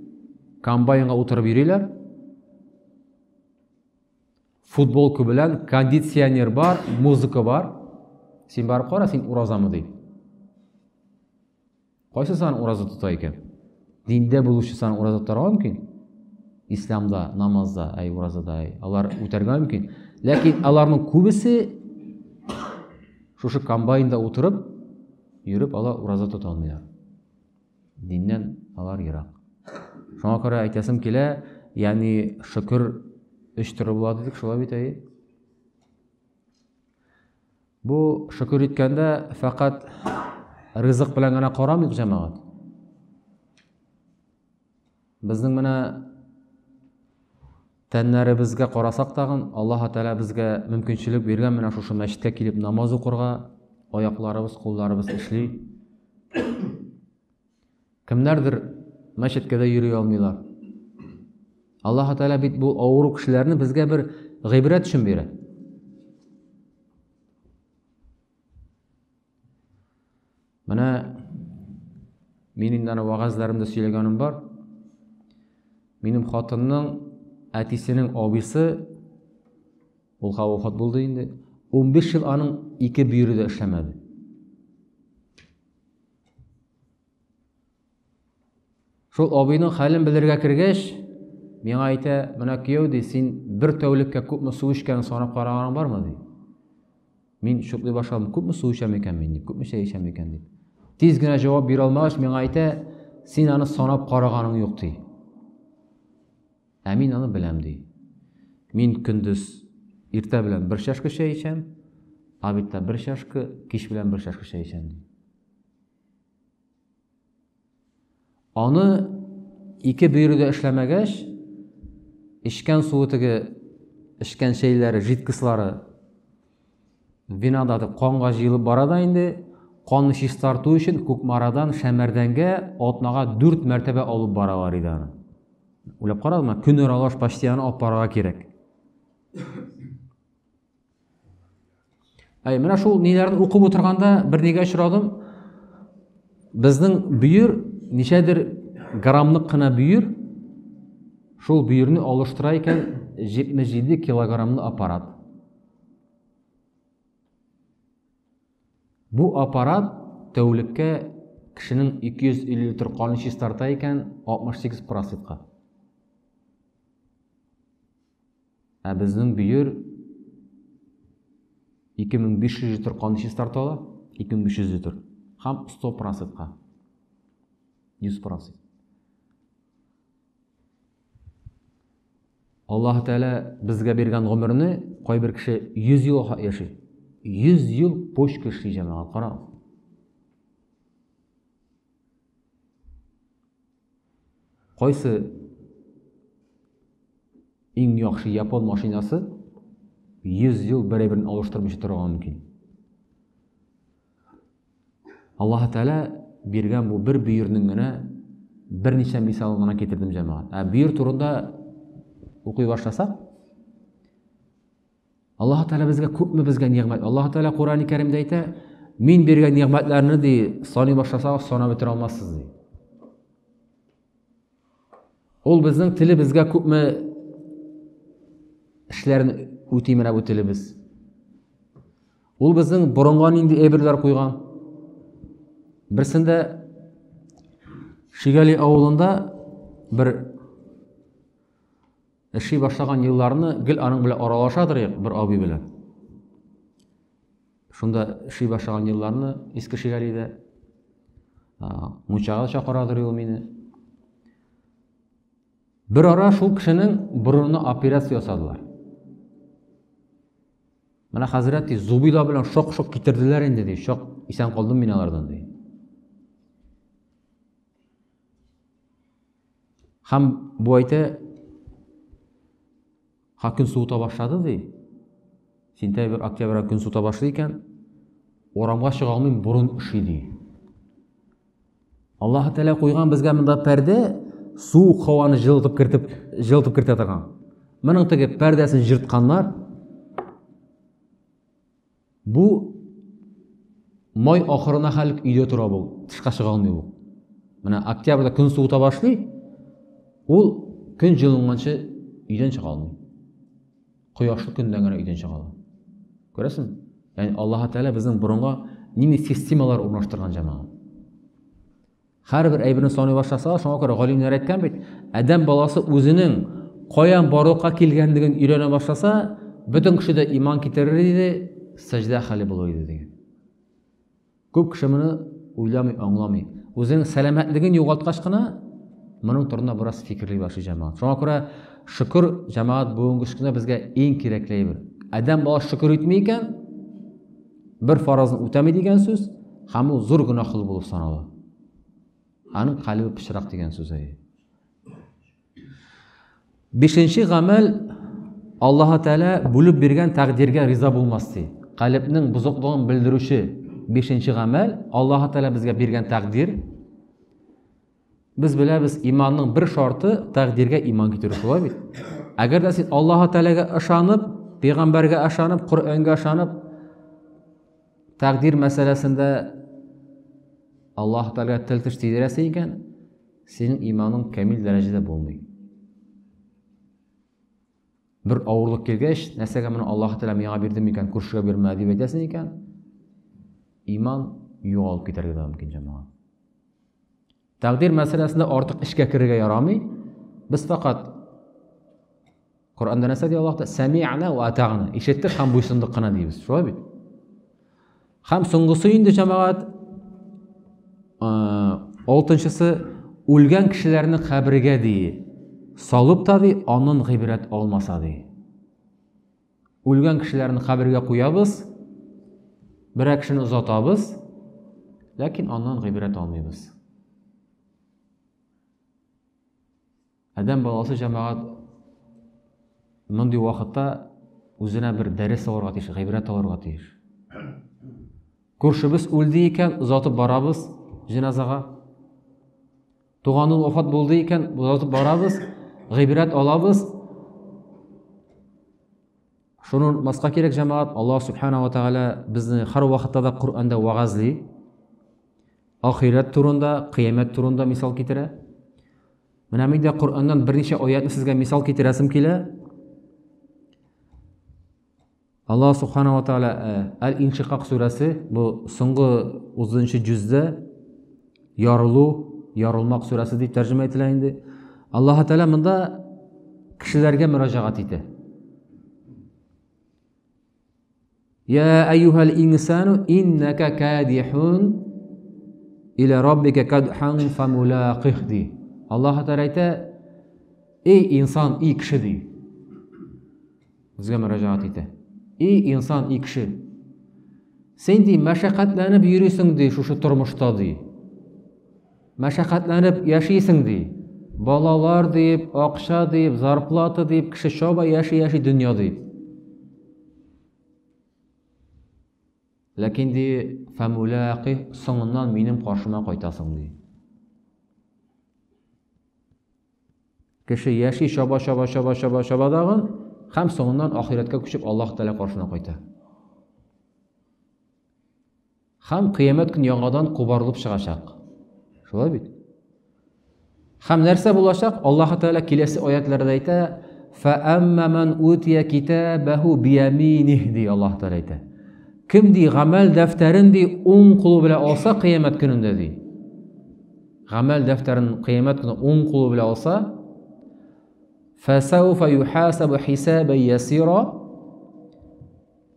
комбайнга утырып йөриләр. Футболка белән, кондиционер бар, музыка бар. Син барып кара, син уразамы ди. Кайсы сан ураза тота икән? Диндә булучы сан ураза тотарга мөмкин. Исламда, намазда, әй уразада, алар үтәргә мөмкин. Ләкин аларның күбесе шушы комбайнда утырып, йөреп, алар ураза тота алмыйлар. Диннән алар ерак. Шуңа күрә әйтәсем килә, ягъни шөкер 3 төрле була дидек, шулай бит әйе. Бу шөкер иткәндә фақат ризык белән генә карамыйк җәмәгать. Безнең менә тәннәребезгә карасак тагын, Аллаһ Тәгалә безгә мөмкинчелек биргән менә шушы мәчеткә килеп намаз укырга, аякларыбыз, кулларыбыз эшли. Кемнәрдер мәчеткә дә йөри алмыйлар. Аллаһ Тәгалә бит бу авыру кешеләрне безгә бер гыйбрәт өчен бирә. Менә мин инде вагазларымда сөйләгәнем бар. Минем хатынның әтисенең абыйсы, ул вафат булды инде. 15 ел аның 2 бүйіре дә эшләмәде. Шул абыйның хәлен белергә кергәч, миңа әйтә, менә кияү ди, син бер тәүлеккә күпме су эчкәнен санап караганың бармы ди. Мин шуклый башладым, күпме су эчәм икән мин дип, күпме чәй эчәм икән дип. Тиз генә җавап бирә алмагач, миңа әйтә, син аны санап караганың юк ди. Ә мин аны беләм ди. Мин көндез иртә белән 1 чашка чәй эчәм, обедта 1 чашка, кич белән 1 чашка чәй эчәм ди. Аны 2 бүйрәдә эшләмәгәч, эчкән суы теге эчкән чәйләре, жидкослары винада канга җыелып бара да инде, канны чистарту өчен Күкмарадан Шәмәрдәнгә атнага 4 мәртәбә алып баралар иде аны. Уйлап карадымы? Көн аралаш почти аны алып барырга кирәк. Менә шул ниләрне укып утырганда бер нигә очрадым. Безнең бүйір ничәдер граммлык кына бүйір, шул бүйірне алыштыра икән 77 килограммлы аппарат. Бу аппарат тәүлеккә кешенең 250 литр канын чистарта икән 68%-ка. Ә безнең бүйір 2500 литр канын чистарта ала, 2500 литр. Һәм 100%-ка. 100%. Аллаһ Тәала безгә биргән гомерне кайбер кеше 100 ел яши. 100 ел почка эшли җәмәгать, кара. Кайсы иң яхшы япон машинасы 100 ел бер-берен алыштырмыйча торырга мөмкин. Аллаһ Тәала биргән бу бер бүйірнең генә берничә мисалын гына китердем җәмәгать. Бүйір турында укый башласак, Аллаһ Тәала безгә күпме безгә ниғмәт. Аллаһ Тәала Кур'ан-ы Кәримдә әйтә, мин биргән ниғмәтләрне ди, саный башласак, санап бетерә алмассыз ди. Ул безнең телебезгә күпме эшләрне үти менә бу телебез. Ул безнең борынга нинди әйберләр куйган. Берсендә Шигали авылында бер эши башлаган елларны гел аның белән аралашадыр бер абый белән. Шунда эши башлаган елларны Иске Шигалидә мунчага чакырадыр ул мине. Бер ара шул кешенең борынына операция ясадылар. Менә хәзрәт зубила белән шок-шок китерделәр инде ди. Шок исән калдым мин алардан ди. Һәм бу әйтә, көн суыта башлады ди. Сентябрь, октябрь көн суыта башлый икән, урамга чыга алмыйм, бурын ышый ди. Аллаһ Тәала куйган безгә монда пәрдә, суык һаваны җылытып кертә торган. Моның теге пәрдәсен җыртканнар. Бу май ахырына хәл өйдә тора бу, тышка чыга алмый бу. Менә октябрьдә көн суыта башлый, ул көн җылынганчы өйдән чыга алмый. Кояшлы көндән генә өйдән чыга ала. Күрәсең? Ягъни Аллаһ Тәала безнең борынга нинди системалар урнаштырган җәмәгать. Һәрбер әйберне саный башласа, шуңа күрә галимнәр әйткән бит, адәм баласы үзенең каян барлыкка килгәнлеген өйрәнә башласа, бөтен кешедә иман китерер иде, сәҗдә хәле булыр иде дигән. Күп кеше моны уйламый, аңламый. Үзенең сәламәтлеген югалткач кына моның турында бераз фикерли башлый җәмәгать. Шуңа күрә шөкер җәмәгать бүгенге көндә безгә иң кирәкле әйбер. Адәм баласы шөкер итмәй икән, бер фаразны үтәми дигән сүз, һәм ул зур гөнаһлы булып санала. Аның калбы пычрак дигән сүз әйе. 5нче гамәл Аллаһ Тәала бүлеп биргән тәкъдиргә риза булмас ди. Калбның бузыклыгын белдерүче 5нче гамәл Аллаһ Тәала безгә биргән тәкъдир. Biz bilәбез, иманның бер шарты тәкъдиргә иман китерү шулай бит. Әгәр дә син Аллаһ Тәаләгә ышанып, пәйгамбәргә ышанып, Коръәнгә ышанып, тәкъдир мәсьәләсендә Аллаһ Тәаләгә тел теш тидерәсең икән, синең иманың камил дәрәҗәдә булмый. Bir авырлык келгәч, нәрсәгә моны Аллаһ Тәгалә миңа бирде микән, күршегә бирмә дип әйтәсең икән, иман югалып китәргә дә мөмкин җәмәгать. Тәкъдир мәсьәләсендә артык эшкә керергә ярамый. Без фақат Коръәндә нәрсә ди Аллаһ Тәгалә? Сәми'на ва атa'на. Ишеттек һәм буйсындык кына дибез. Шулай бит? Һәм соңгысы инде җәмәгать, алтынчысы үлгән кешеләрне кабергә ди салып та ди, аннан гыйбрәт алмаса ди. Үлгән кешеләрне кабергә куябыз, берәр кешене озатабыз, ләкин аннан гыйбрәт алмыйбыз. Адәм баласы җәмәгать мондый вакытта үзенә бер дәрес алырга тиеш, гыйбрәт алырга тиеш. Күршебез үлде икән, озатып барабыз җиназага. Туганы вафат булды икән, озатып барабыз, гыйбрәт алабыз. Шуның маска кирәк җәмәгать, Аллаһ Субхана ва Тәгалә безне һәр вакытта да Коръәндә вагазлый. Ахират турында, кыямәт турында мисал китерә. Менә мин дә Коръәннән берничә аятны сезгә мисал китерәсем килә. Аллаһ Субхана ва Тәгалә Әл-Иншиқақ сүрәсе, бу соңгы 30-нчы җүздә ярылу, ярылмак сүрәсе дип тәрҗемә ителә инде. Аллаһ Тәгалә монда кешеләргә мөрәҗәгать итә. Я айюхал инсану иннака кадихун иля раббика кадхан фамулaqih ди. Аллаһ Тәгалә әйтә: "Эй инсан, эй кеше" ди. Безгә мөрәҗәгать итә. Эй инсан, эй кеше. Сен ди мәшәкатьләнеп йөрисең ди шушы тормышта ди. Мәшәкатьләнеп яшисең ди. Балалар дип, акча дип, зарплата дип, кеше шаба яши дөнья дип. Ләкин ди фамулaqih соңыннан минем каршыма кайтасың ди. Кеше яши шаба дагын, һәм соңыннан ахиратка күчеп Аллаһ Тәгалә каршына кайта. Һәм кыямәт көн яңадан кубарылып чыгачак. Шулай бит? Һәм нәрсә булачак? Аллаһ Тәгалә киләсе аятларда әйтә: "Фа-амма ман утия китабаху бияминих" ди Аллаһ Тәгалә әйтә. Кем ди гамәл дәфтәрен ди уң кулы белән алса кыямәт көнендә ди. Гамәл дәфтәрен кыямәт көнендә уң кулы белән алса, فسوف يحاسب حسابا يسيرا.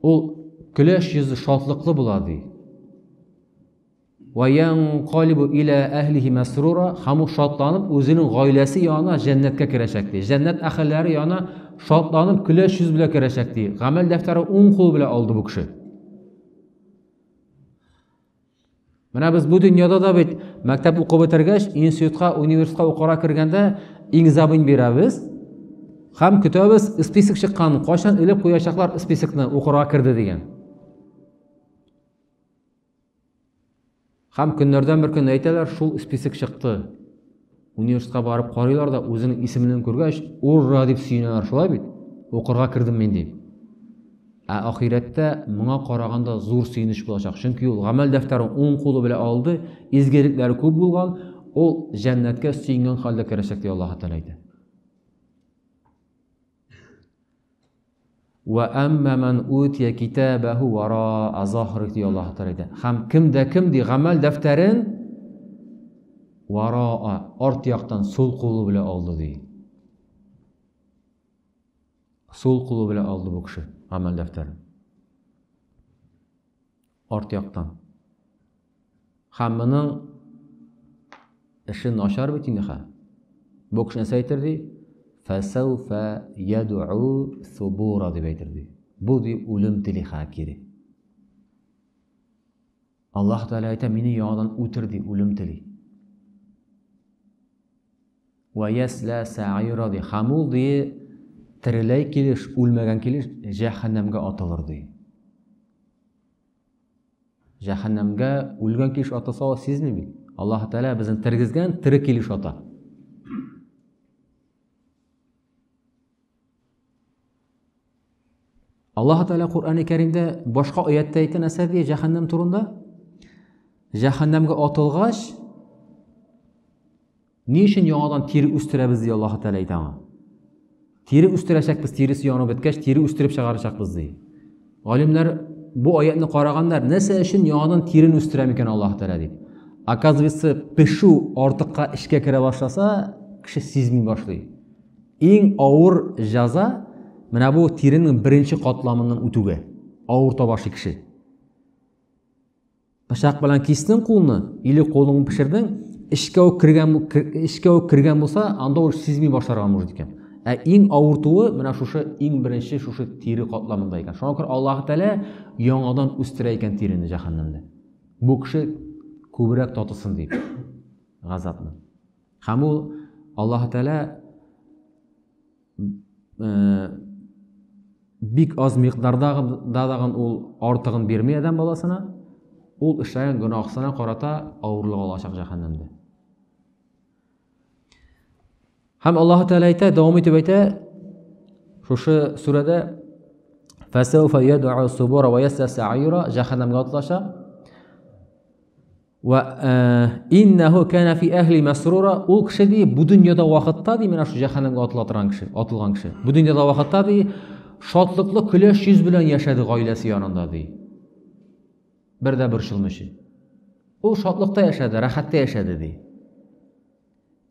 Ул көләш йөзе шатлыклы була ди. وينقلب إلى أهله مسرورا. Һәм ул шатланып үзенең гаиләсе янына җәннәткә керәчәк ди. Җәннәт әһелләре янына шатланып көләш йөз белән керәчәк ди. Гамәл дәфтәре уң кулы белән алды бу кеше. Менә без бу дөньяда да бит мәктәп укып бетергәч, институтка, университетка укырга кергәндә экзамен бирәбез. Һәм көтәбез список чыккан, кайчан элеп куячаклар списокны укырга кирде дигән. Һәм көннәрдән бер көн әйтәләр, шул список чыкты. Университетка барып карыйлар да үзенең исеменен күргәч, ура дип сөенәләр, шулай бит? Укырга кирдем мин дип. Ахиратта моңа караганда зур сөенеч булачак. Чөнки ул гамәл дәфтәрен уң кулы белән алды, изгелекләре күп булган, ул җәннәткә сөенгән хәлдә керәчәк ди Аллаһ Тәгалә әйтә. وَأَمَّا مَنْ أُوتِيَ كِتَابَهُ وَرَاءَ ظَهْرِهِ ди Аллаһ Тәгалә әйтә. Һәм кем ди гамәл дәфтәрен вара'a арт яктан сул кулы белән алды ди. Сул кулы белән алды бу кеше гамәл дәфтәрен. Арт яктан. Һәм моның эше начар бит инде һәм. Бу кеше нәрсә әйтер ди? فَسَوْفَ يَدْعُو ثُبُورًا дип әйтер ди. Бу ди үлем тели хакири. Аллаһ Тәгалә әйтә, мине яңадан үтер ди үлем тели. وَيَسْلَى سَعِيرًا ди. Һәм ул ди тереләй килеш, үлмәгән килеш җәһәннәмгә атылыр ди. Җәһәннәмгә үлгән килеш атаса сизми бит. Аллаһ Тәгалә безне тергезгән, тере килеш ата. Аллаһ Тәгалә Куръан-ы Кәримдә башка аятта әйтә нәрсә ди җәһәннәм турында? Җәһәннәмгә атылгач, ни өчен яңадан тире үстерәбез ди Аллаһ Тәгалә әйтә аңа. Teri үстерәчәкбез, терisi янып беткәч, тери үстереп чыгарачакбыз ди. Галимнәр бу аятны караганнар, нәрсә өчен яңадан терин үстерә микән Аллаһ Тәала дип. Оказывается, пешу артыкка эшкә керә башласа, кеше сизми башлый. Иң авыр жаза менә бу теринең беренче катламыннан үтүгә. Авыр табашы кеше. Пышак белән кистең кулны, или колыңны пешердең, эшкә кергән булса, анда ул сизми башларга мөмкин икән. Иң авыртуы менә шушы иң беренче шушы тире катламында икән. Шуңа күрә Аллаһ Тәала яңадан үстерә икән тирене җәһәннәмдә. Бу кеше күбрәк татысын дип газапны. Һәм ул Аллаһ Тәала бик аз микъдардагы ул артыгын бирмәй адам баласына, ул эшләгән гөнаһына карата авырлык алачак җәһәннәмдә. Һәм Аллаһ Тәала әйтә, дәвам итеп әйтә, шушы сүрәдә فَسَوْفَ يَدْعُ الصُّبُورَ وَيَسْلَ سَعِيرًا җәһәннәмгә атлаша. وَإِنَّهُ كَانَ فِي أَهْلِ مَسْرُورًا ул кеше ди, бу дөньяда вакытта ди, менә шу җәһәннәмгә атылган кеше. Бу дөньяда вакытта ди, шатлыклы көләш йөз белән яшәде гаиләсе янында ди. Бер дә борчылмыйчы. Ул шатлыкта яшәде, рәхәттә яшәде ди.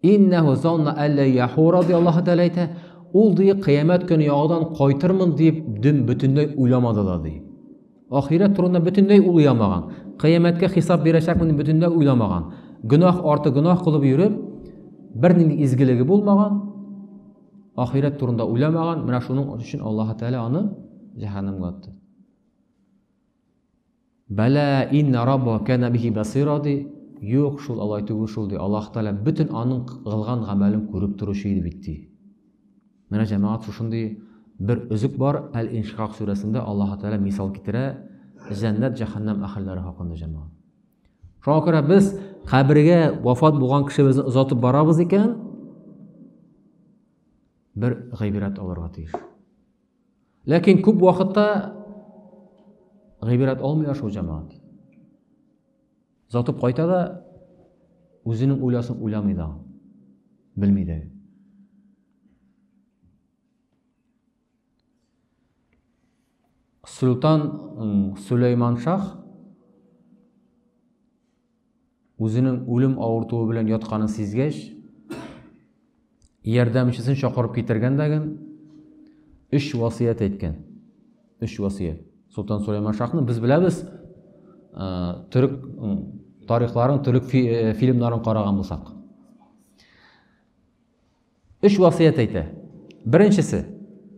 Иннаху занна алла яхура ди Аллаһ Тәала әйтә, ул ди кыямәт көне яңадан кайтырмын дип дин бөтенләй уйламады да ди. Ахирәт турында бөтенләй уйламаган. Кыямәткә хисап бирәчәкмен бөтенләй уйламаган. Гөнаһ арты гөнаһ кылып йөреп, бернинди изгелеге булмаган. Ахирәт турында уйламаган. Менә шуның өчен Аллаһ Тәала аны җәһәннәмгә атты. Бәлә инна раббака кана бихи басира ди. Юк, шул Аллаһ түгел шул ди. Аллаһ Тәала бүтән аның кылган гамәлен күреп торучы иде бит ди. Менә җәмәгать шушындый bir özük бар Әл-Иншиқақ сүрәсендә Аллаһ Тәала мисал китерә җәннәт җәһәннәм әһелләре хакында җәмәгать. Шуңа күрә без кабергә вафат булган кешебезне озатып барабыз икән, бер гыйбрәт алырга тиеш. Ләкин күп вакытта гыйбрәт алмый шул җәмәгать. Озатып кайта да үзенең уйласын уйламый да, белми дә. Султан Сулейман Шах үзенең үлем авыртуы белән ятканын сизгәч, ярдәмчесен чакырып китергәндәген 3 васыят әйткән. 3 васыят. Султан Сулейман Шахны без беләбез, төрек тарихларын, төрек фильмнарын караган булсак. 3 васыят әйтә. Беренчесе,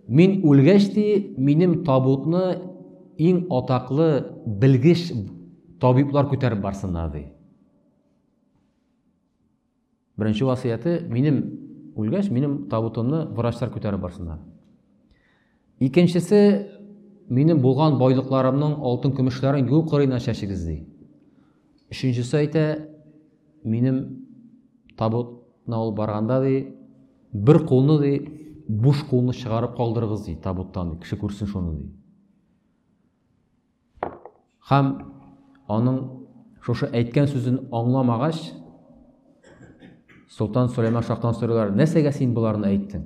мин үлгәч ди, минем табутны иң атаклы белгеч табиблар күтәреп барсыннар ди. Беренче васыяты, минем үлгәч, минем табутымны врачлар күтәреп барсыннар. Икенчесе, минем булган байлыкларымның алтын көмешләрен юл кырыена чәчегез ди. Өченчесе әйтә, минем табутна ул барганда ди, бер кулны ди, буш кулны чыгарып калдырыгыз ди, табуттан ди, кеше күрсен шуны ди. Һәм аның шушы әйткән сүзен аңламагач, Султан Сулейман Шахтан сорыйлар, нәрсәгә син буларны әйттең?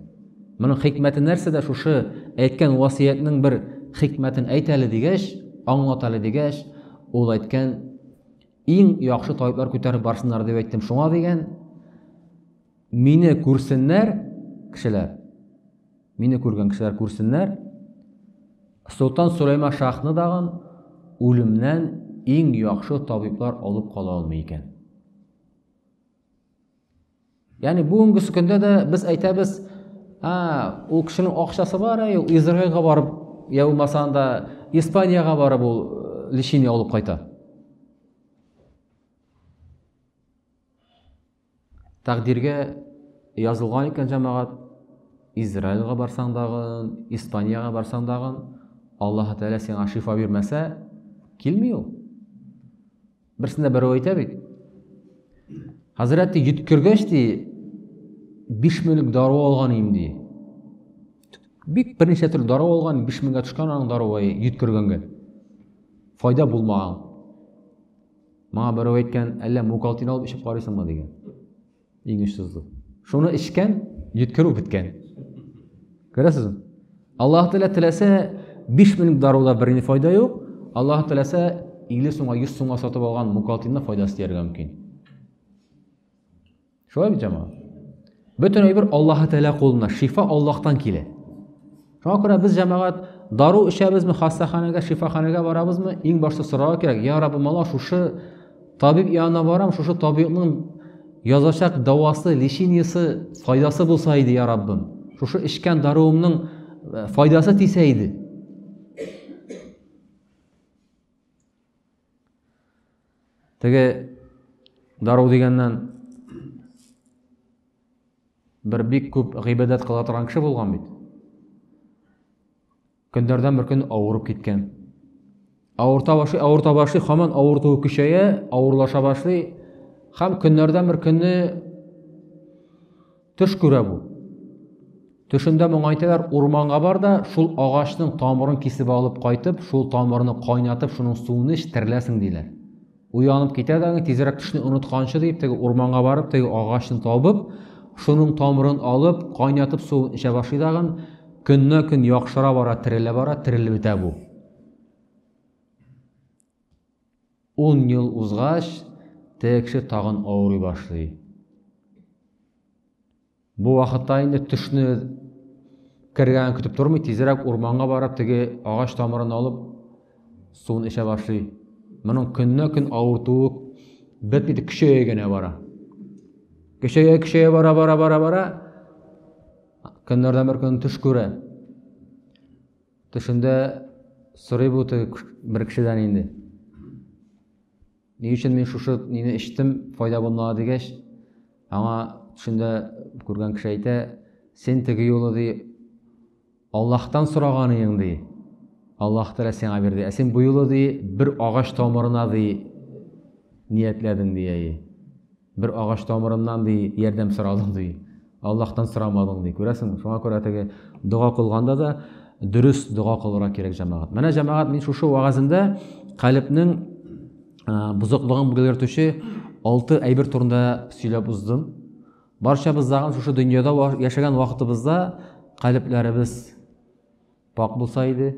Моның хикмәте нәрсәдә шушы әйткән васыятның бер хикмәтен әйт әле дигәч, аңлат әле дигәч, ул әйткән иң яхшы табиблар күтәреп барсыннар дип әйттем. Шуңа дигән, мине күрсеннәр кешеләр. Мине күргән кешеләр күрсеннәр, Султан Сулейман Шахны дагын үлемнән иң яхшы табиблар алып кала алмый икән. Ягъни бүгенге көндә дә без әйтәбез, ул кешенең акчасы бар, ул Израильгә барып, я булмаса анда Испаниягә барып ул лечение алып кайта. Тәкъдиргә язылган икән җәмәгать, Израильгә барсаң дагы, Испаниягә барсаң дагы, Аллаһ Тәала сиңа шифа бирмәсә, килми ул. Берсендә бер әйтә бит. Хәзрәти йөткергәч ди, 5 меңлек дару алган идем ди. Бик берничә төрле дару алган, 5 меңгә төшкән аның даруы йөткергәнгә. Файда булмаган. Маңа бер әйткән, әллә мукалтин алып ичеп карыйсыңмы дигән. Иң эшсезлек. Шуны ичкән, йөткерү биткән. Көрәсезме? Аллаһ Тәгалә теләсә 5000 даруда берни файда юк. Аллаһ теләсә 50 сумга 100 сумга сатып алган мукалтинны файдасы тияргә мөмкин. Шулай бит җәмәгать. Бөтен әйбер Аллаһ Тәгалә кулында, шифа Аллаһтан килә. Шуңа күрә без җәмәгать дару эчәбезме, хастаханәгә, шифаханәгә барабызмы? Иң башта сорарга кирәк. Я Раббым, Алла, шушы табиб янына барам, шушы табибның язачак дәвасы, лечениесе, файдасы булса иде, я Раббым. Шушы эчкән даруымның файдасы тисә иде. Теге дару дигәннән бер бик күп гыйбадәт кыла торган кеше булган бит. Көндәрдән бер көн авырып киткән. Авырта башлый, һаман авыртуы көчәя, авырлаша башлый. Һәм көннәрдән бер көнне төш күрә бу. Төшендә моңа әйтәләр, урманга бар да, шул агачның тамырын кисеп алып кайтып, шул тамырны кайнатып, шуның суын эч, терләсең диләр. Уянып китә дә, тизрәк төшне онытканчы дип, теге урманга барып, теге агачны табып, шуның тамырын алып, кайнатып суын эчә башлый дагын, көннән-көн яхшыра бара, терелеп бетә бу. 10 ел узгач, теге кеше тагын авырый башлый. Бу вакытта инде төшне кергән көтеп тормый, тизрәк урманга барып, теге агач тамырын алып, суын эчә башлый. Моның көннән-көн авыртуы бетмәде, көчәя генә бара. Көчәя бара. Көннәрдән бер көн төш күрә. Төшендә сорый бу бер кешедән инде. Ни өчен мин шушы нине эчтем, файда булмады дигәч, аңа төшендә күргән кеше әйтә, сен теге юлы ди Аллаһтан сораган идең ди. Аллаһ Тәгалә сиңа бирде. Сен бу юлы ди бер агач тамырына ди ниятләдең ди. Бер агач тамырыннан ди ярдәм сорадың ди. Аллаһтан сорамадың ди. Күрәсең, шуңа күрә теге дуга кылганда да дөрес дуга кылырга кирәк җәмәгать. Менә җәмәгать, мин шушы вагызында калбның бузыклыгын белгертүче 6 әйбер турында сөйләп уздым. Барчабыз дагы шушы дөньяда яшәгән вакытыбызда калбләребез пак булса иде,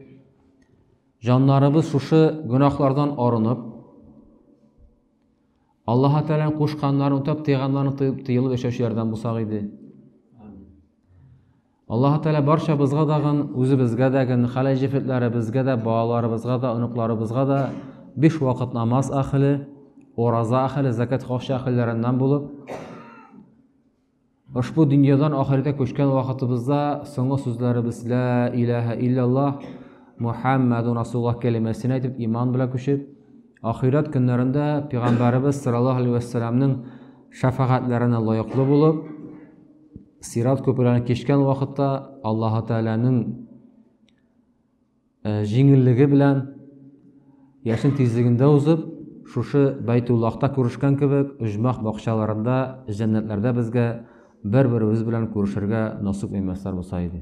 җаннарыбыз шушы гөнаһлардан арынып, Аллаһ Тәгаләнең кушканнарын үтәп, тыйганнарын тыелып яшәүчеләрдән булсак иде. Аллаһ Тәгалә барчабызга дагы, үзебезгә дә, хәләҗефетләребезгә дә, балаларыбызга да, оныкларыбызга да 5 вакыт намаз әһле, ораза әһле, закат хаши әһләреннән булып, ушбу дөньядан ахирәткә күчкән вакытыбызда соңгы сүзләребез ла илаһа илляллаһ Мухаммадун Расулуллаһ кәлимәсен әйтеп, иман белән күчеп, ахирәт көннәрендә Пәйгамбәрбез саллаллаһу алейһи ва сәлламның шафагатьләренә лаеклы булып, сират көперләрен кичкән вакытта Аллаһ Тәгаләнең җиңеллеге белән яшен тизлегендә узып, шушы Бәйтуллаһта күрешкән кебек, уҗмах бакчаларында, җәннәтләрдә безгә бер-беребез белән күрешергә насыйп итмәсләр булса иде.